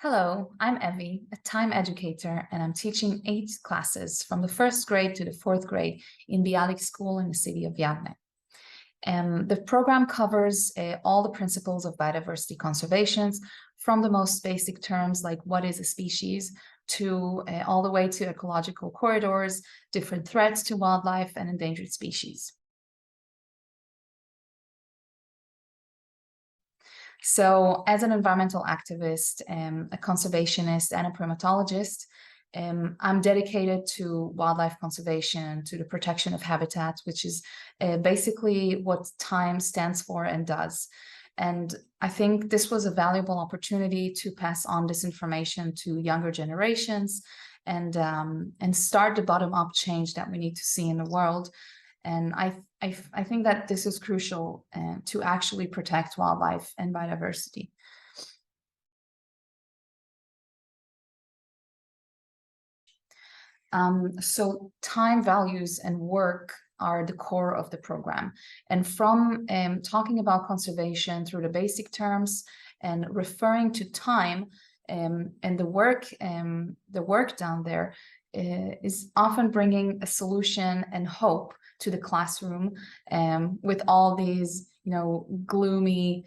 Hello, I'm Evi, a TiME educator, and I'm teaching 8 classes from the first grade to the fourth grade in Bialik School in the city of Yavne. The program covers all the principles of biodiversity conservation, from the most basic terms like what is a species to all the way to ecological corridors, different threats to wildlife and endangered species. So as an environmental activist, a conservationist, and a primatologist, I'm dedicated to wildlife conservation, to the protection of habitats, which is basically what TiME stands for and does. And I think this was a valuable opportunity to pass on this information to younger generations and start the bottom-up change that we need to see in the world. And I think that this is crucial to actually protect wildlife and biodiversity. So time, values, and work are the core of the program. And from talking about conservation through the basic terms and referring to time and the work down there is often bringing a solution and hope to the classroom with all these, gloomy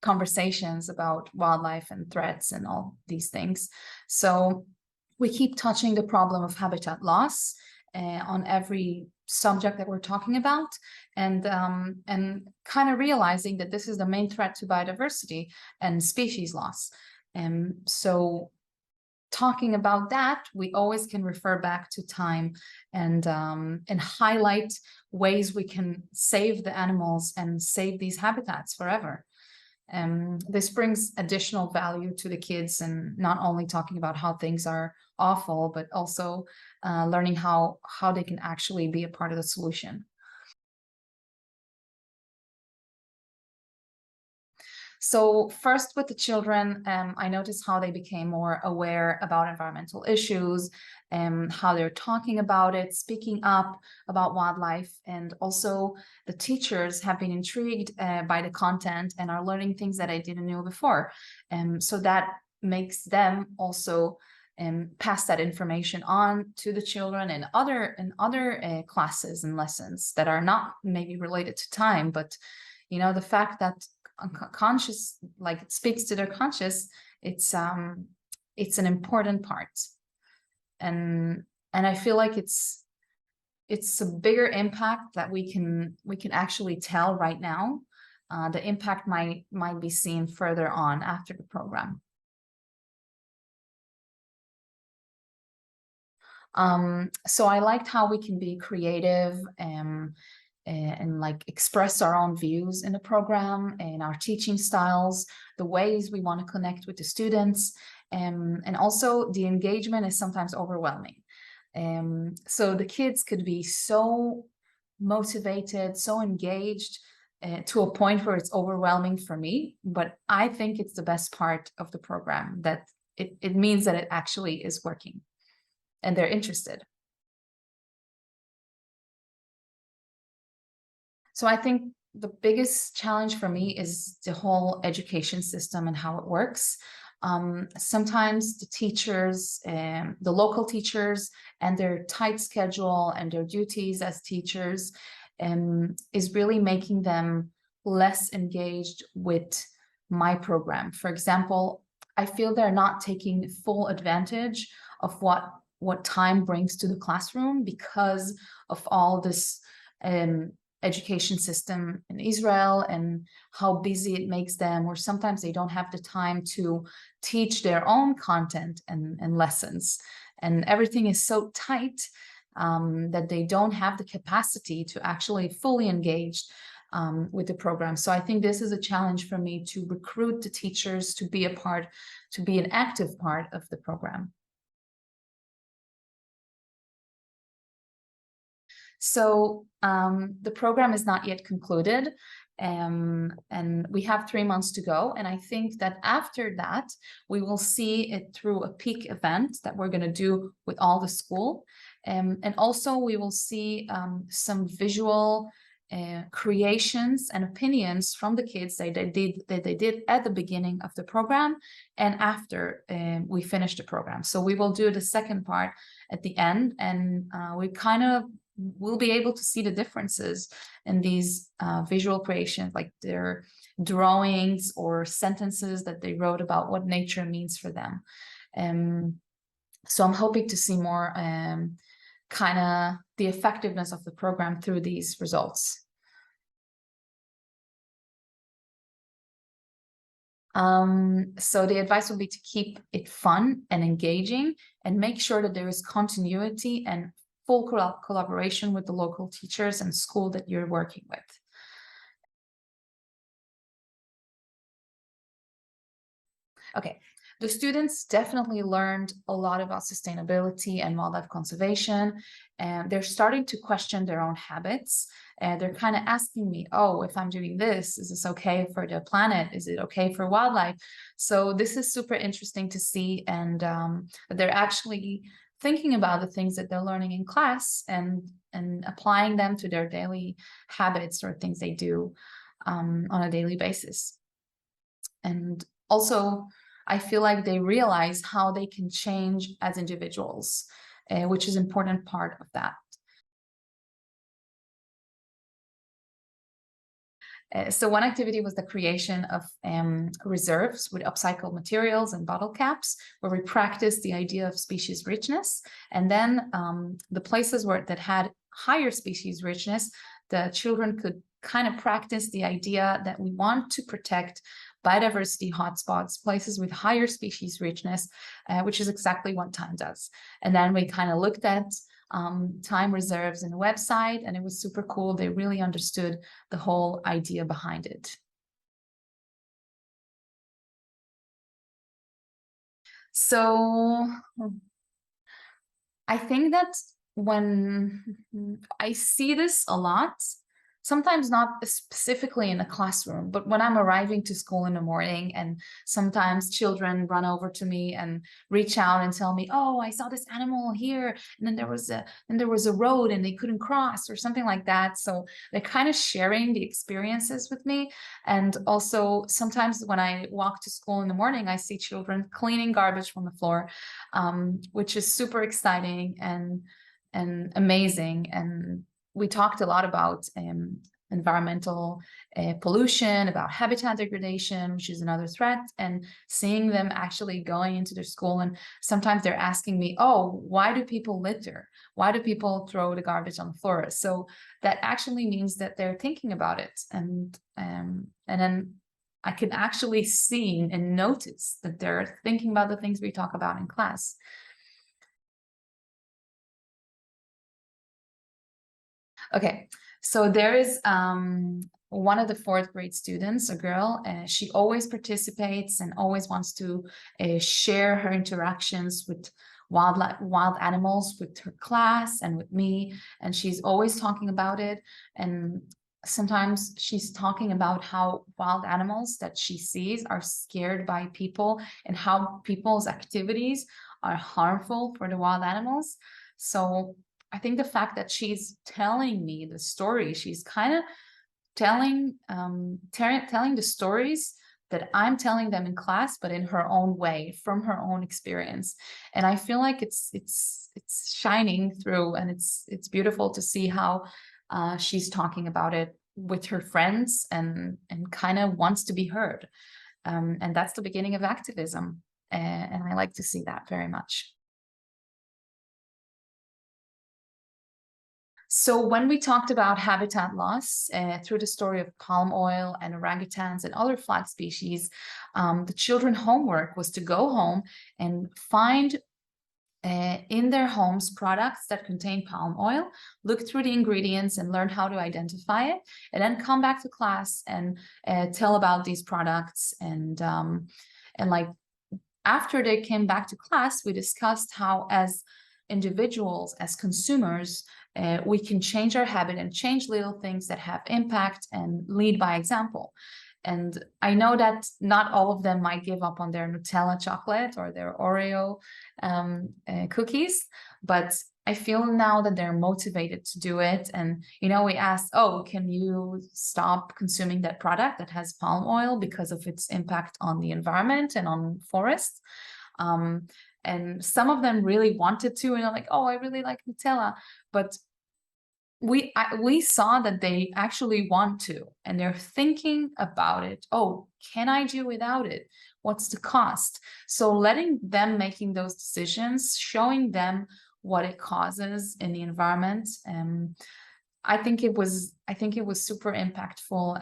conversations about wildlife and threats and all these things. So we keep touching the problem of habitat loss on every subject that we're talking about, and kind of realizing that this is the main threat to biodiversity and species loss. So talking about that, we always can refer back to time and highlight ways we can save the animals and save these habitats forever. This brings additional value to the kids, and not only talking about how things are awful, but also learning how they can actually be a part of the solution. So first with the children, I noticed how they became more aware about environmental issues, how they're talking about it, speaking up about wildlife, and also the teachers have been intrigued by the content and are learning things that I didn't know before. So that makes them also pass that information on to the children and other classes and lessons that are not maybe related to time, but the fact that conscious, like it speaks to their conscious, it's an important part. And I feel like it's a bigger impact that we can actually tell right now. The impact might be seen further on after the program. So I liked how we can be creative and like express our own views in the program and our teaching styles, the ways we want to connect with the students, and also the engagement is sometimes overwhelming. So the kids could be so motivated, so engaged to a point where it's overwhelming for me, but I think it's the best part of the program, that it means that it actually is working and they're interested. So I think the biggest challenge for me is the whole education system and how it works. Sometimes the teachers, the local teachers, and their tight schedule and their duties as teachers is really making them less engaged with my program. For example, I feel they're not taking full advantage of what time brings to the classroom because of all this education system in Israel and how busy it makes them, or sometimes they don't have the time to teach their own content and lessons. And everything is so tight that they don't have the capacity to actually fully engage with the program. So I think this is a challenge for me to recruit the teachers to be an active part of the program. So the program is not yet concluded, and we have 3 months to go. And I think that after that, we will see it through a peak event that we're going to do with all the school. And also we will see some visual creations and opinions from the kids that they did at the beginning of the program and after we finish the program. So we will do the second part at the end, and we kind of will be able to see the differences in these visual creations, like their drawings or sentences that they wrote about what nature means for them. So I'm hoping to see more kind of the effectiveness of the program through these results. So the advice would be to keep it fun and engaging, and make sure that there is continuity and full collaboration with the local teachers and school that you're working with. Okay, the students definitely learned a lot about sustainability and wildlife conservation, and they're starting to question their own habits. And they're kind of asking me, oh, if I'm doing this, is this okay for the planet? Is it okay for wildlife? So this is super interesting to see, and that they're actually thinking about the things that they're learning in class and applying them to their daily habits or things they do on a daily basis. And also, I feel like they realize how they can change as individuals, which is an important part of that. So one activity was the creation of reserves with upcycled materials and bottle caps, where we practiced the idea of species richness. And then the places that had higher species richness, the children could kind of practice the idea that we want to protect biodiversity hotspots, places with higher species richness, which is exactly what TiME does. And then we kind of looked at TiME reserves in the website, and it was super cool. They really understood the whole idea behind it. So I think that when I see this a lot, sometimes not specifically in the classroom, but when I'm arriving to school in the morning, and sometimes children run over to me and reach out and tell me, oh, I saw this animal here, and then there was a road and they couldn't cross, or something like that. So they're kind of sharing the experiences with me. And also sometimes when I walk to school in the morning, I see children cleaning garbage from the floor, which is super exciting and amazing. And we talked a lot about environmental pollution, about habitat degradation, which is another threat, and seeing them actually going into their school. And sometimes they're asking me, oh, why do people litter? Why do people throw the garbage on the floor? So that actually means that they're thinking about it. And then I can actually see and notice that they're thinking about the things we talk about in class. Okay, so there is one of the fourth grade students, a girl, she always participates and always wants to share her interactions with wild animals with her class and with me, and she's always talking about it. And sometimes she's talking about how wild animals that she sees are scared by people, and how people's activities are harmful for the wild animals. So I think the fact that she's telling me the story, she's kind of telling the stories that I'm telling them in class, but in her own way, from her own experience. And I feel like it's shining through, and it's beautiful to see how she's talking about it with her friends, and kind of wants to be heard. And that's the beginning of activism. And I like to see that very much. So when we talked about habitat loss through the story of palm oil and orangutans and other flag species, the children homework was to go home and find in their homes products that contain palm oil, look through the ingredients and learn how to identify it, and then come back to class and tell about these products. And like after they came back to class, we discussed how as individuals, as consumers, we can change our habit and change little things that have impact and lead by example. And I know that not all of them might give up on their Nutella chocolate or their Oreo cookies, but I feel now that they're motivated to do it. And, you know, we asked, oh, can you stop consuming that product that has palm oil because of its impact on the environment and on forests? Um, and some of them really wanted to, and are like, oh, I really like Nutella. But we saw that they actually want to, and they're thinking about it. Oh, can I do without it? What's the cost? So letting them making those decisions, showing them what it causes in the environment, I think it was super impactful,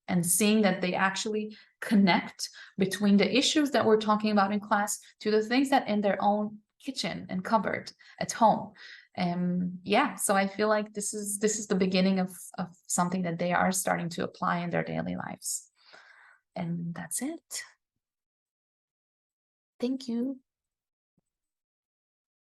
and seeing that they actually connect between the issues that we're talking about in class to the things that in their own kitchen and cupboard at home. Yeah, so I feel like this is the beginning of something that they are starting to apply in their daily lives. And that's it. Thank you.